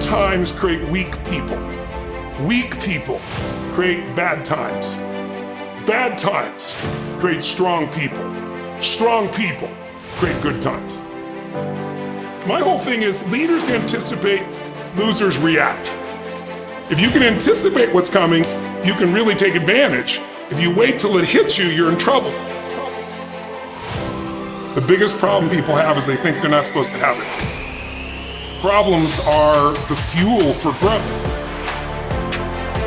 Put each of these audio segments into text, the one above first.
times create weak people. Weak people create bad times. Bad times create strong people. Strong people create good times. My whole thing is leaders anticipate, losers react. If you can anticipate what's coming, you can really take advantage. If you wait till it hits you, you're in trouble. The biggest problem people have is they think they're not supposed to have it. Problems are the fuel for growth.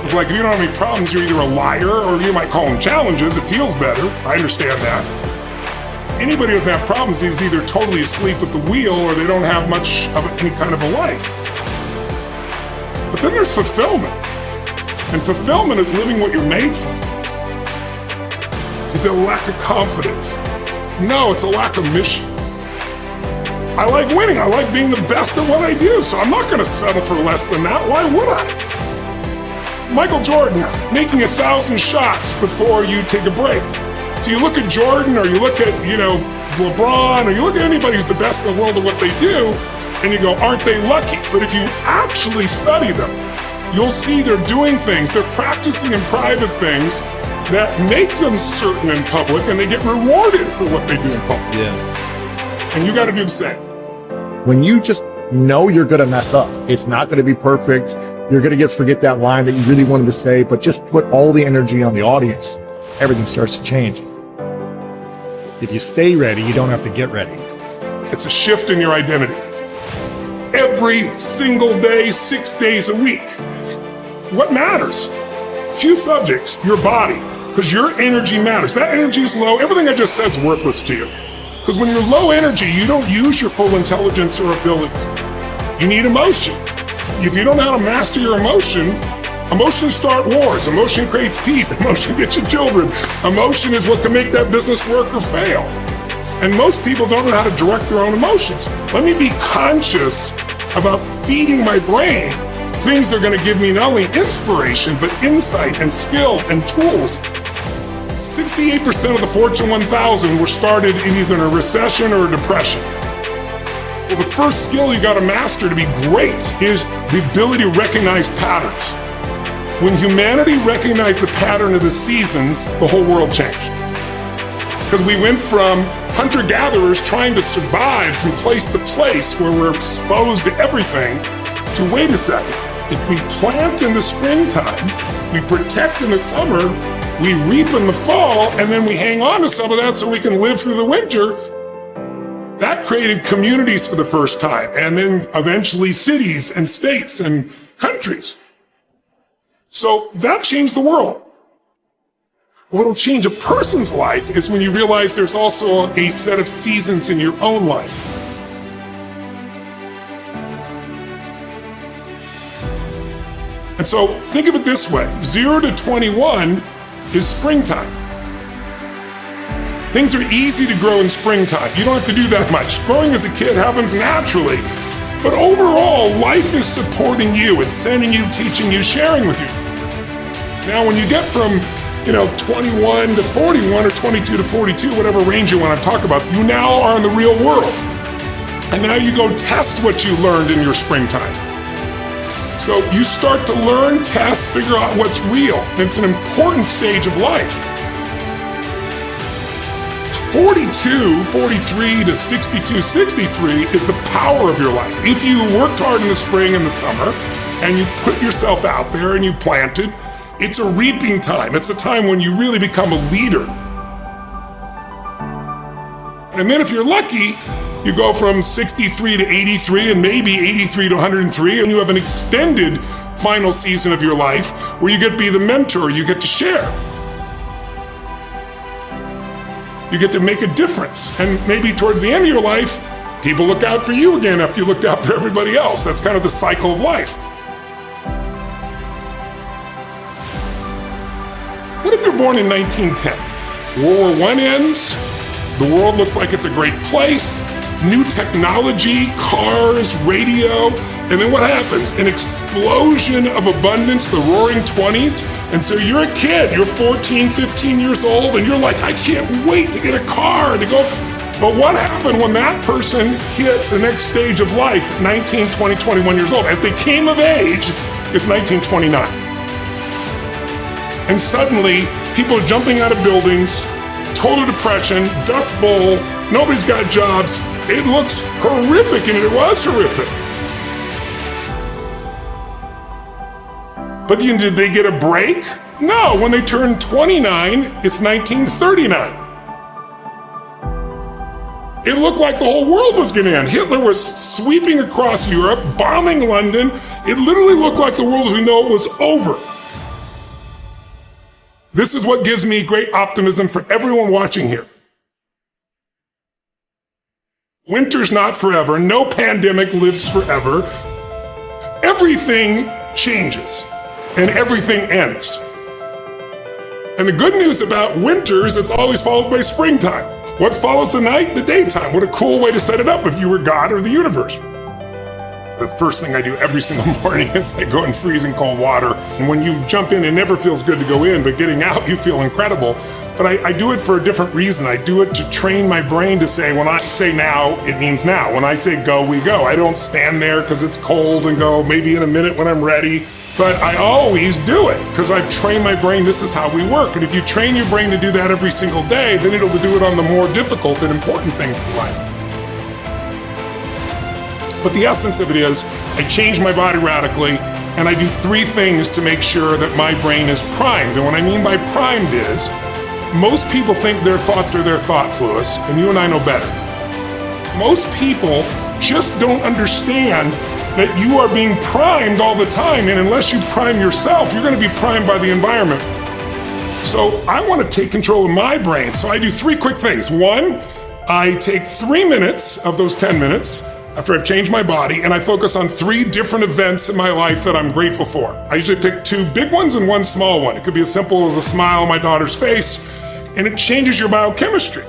It's like if you don't have any problems, you're either a liar or you might call them challenges. It feels better. I understand that. Anybody who doesn't have problems is either totally asleep at the wheel or they don't have much of any kind of a life. But then there's fulfillment. And fulfillment is living what you're made for. Is it a lack of confidence? No, it's a lack of mission. I like winning. I like being the best at what I do, so I'm not going to settle for less than that. Why would I? Michael Jordan making 1,000 shots before you take a break. So you look at Jordan, or you look at, LeBron, or you look at anybody who's the best in the world at what they do, and you go, aren't they lucky? But if you actually study them, you'll see they're doing things, they're practicing in private things that make them certain in public, and they get rewarded for what they do in public. Yeah. And you got to do the same. When you just know you're going to mess up, it's not going to be perfect. You're going to forget that line that you really wanted to say, but just put all the energy on the audience. Everything starts to change. If you stay ready, you don't have to get ready. It's a shift in your identity. Every single day, 6 days a week. What matters? A few subjects, your body, because your energy matters. That energy is low. Everything I just said is worthless to you. Because when you're low energy, you don't use your full intelligence or ability. You need emotion. If you don't know how to master your emotions start wars. Emotion creates peace. Emotion gets you children. Emotion is what can make that business work or fail. And most people don't know how to direct their own emotions. Let me be conscious about feeding my brain things that are going to give me not only inspiration, but insight and skill and tools. 68% of the Fortune 1000 were started in either a recession or a depression. Well, the first skill you got to master to be great is the ability to recognize patterns. When humanity recognized the pattern of the seasons, the whole world changed. Because we went from hunter-gatherers trying to survive from place to place where we're exposed to everything, to wait a second. If we plant in the springtime, we protect in the summer, we reap in the fall, and then we hang on to some of that so we can live through the winter. That created communities for the first time, and then eventually cities and states and countries. So that changed the world. What'll change a person's life is when you realize there's also a set of seasons in your own life. And so think of it this way, 0 to 21 is springtime. Things are easy to grow in springtime. You don't have to do that much. Growing as a kid happens naturally. But overall, life is supporting you. It's sending you, teaching you, sharing with you. Now, when you get from 21 to 41 or 22 to 42, whatever range you want to talk about, you now are in the real world. And now you go test what you learned in your springtime. So you start to learn, test, figure out what's real. It's an important stage of life. 42, 43 to 62, 63 is the power of your life. If you worked hard in the spring and the summer, and you put yourself out there and you planted, it's a reaping time. It's a time when you really become a leader. And then if you're lucky, you go from 63 to 83 and maybe 83 to 103, and you have an extended final season of your life where you get to be the mentor, you get to share. You get to make a difference. And maybe towards the end of your life, people look out for you again after you looked out for everybody else. That's kind of the cycle of life. What if you're born in 1910? World War I ends, the world looks like it's a great place, new technology, cars, radio, and then what happens? An explosion of abundance, the roaring 20s, and so you're a kid, you're 14, 15 years old, and you're like, I can't wait to get a car and to go. But what happens? happened when that person hit the next stage of life, 19, 20, 21 years old. As they came of age, it's 1929. And suddenly, people are jumping out of buildings, total depression, dust bowl, nobody's got jobs. It looks horrific, and it was horrific. But did they get a break? No, when they turned 29, it's 1939. It looked like the whole world was gonna end. Hitler was sweeping across Europe, bombing London. It literally looked like the world as we know it was over. This is what gives me great optimism for everyone watching here. Winter's not forever. No pandemic lives forever. Everything changes and everything ends. And the good news about winter is it's always followed by springtime. What follows the night? The daytime. What a cool way to set it up if you were God or the universe. The first thing I do every single morning is I go in freezing cold water. And when you jump in, it never feels good to go in, but getting out, you feel incredible. But I do it for a different reason. I do it to train my brain to say, when I say now, it means now. When I say go, we go. I don't stand there because it's cold and go maybe in a minute when I'm ready. But I always do it because I've trained my brain, this is how we work. And if you train your brain to do that every single day, then it'll do it on the more difficult and important things in life. But the essence of it is, I change my body radically, and I do 3 things to make sure that my brain is primed. And what I mean by primed is, most people think their thoughts are their thoughts, Lewis, and you and I know better. Most people just don't understand that you are being primed all the time, and unless you prime yourself, you're gonna be primed by the environment. So I wanna take control of my brain, so I do 3 quick things. 1, I take 3 minutes of those 10 minutes, after I've changed my body, and I focus on 3 different events in my life that I'm grateful for. I usually pick 2 big ones and 1 small one. It could be as simple as a smile on my daughter's face, and it changes your biochemistry.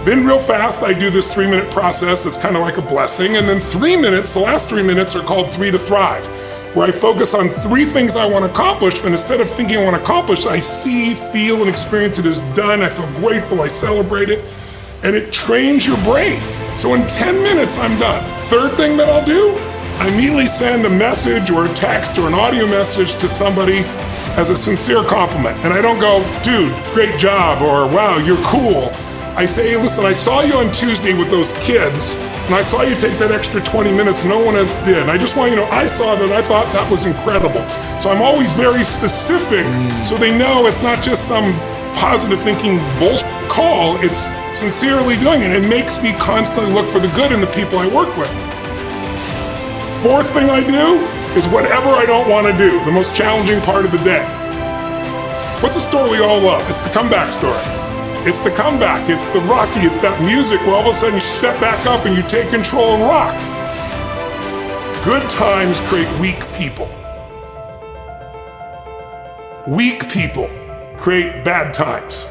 Then real fast, I do this 3-minute process that's kind of like a blessing, and then 3 minutes, the last 3 minutes are called 3 to Thrive, where I focus on 3 things I want to accomplish, and instead of thinking I want to accomplish, I see, feel, and experience it as done. I feel grateful, I celebrate it, and it trains your brain. So in 10 minutes, I'm done. 3rd thing that I'll do, I immediately send a message or a text or an audio message to somebody as a sincere compliment. And I don't go, dude, great job, or wow, you're cool. I say, hey, listen, I saw you on Tuesday with those kids, and I saw you take that extra 20 minutes no one else did. And I just want you to know, I saw that, I thought that was incredible. So I'm always very specific so they know it's not just some positive thinking bullshit call, it's sincerely doing it. It makes me constantly look for the good in the people I work with. 4th thing I do is whatever I don't want to do, the most challenging part of the day. What's a story we all love? It's the comeback story. It's the comeback, it's the Rocky, it's that music where all of a sudden you step back up and you take control and rock. Good times create weak people. Weak people create bad times.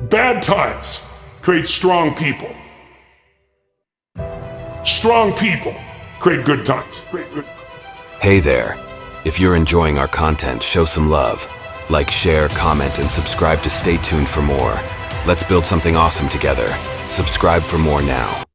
Bad times create strong people. Strong people create good times. Hey there. If you're enjoying our content, show some love. Like, share, comment, and subscribe to stay tuned for more. Let's build something awesome together. Subscribe for more now.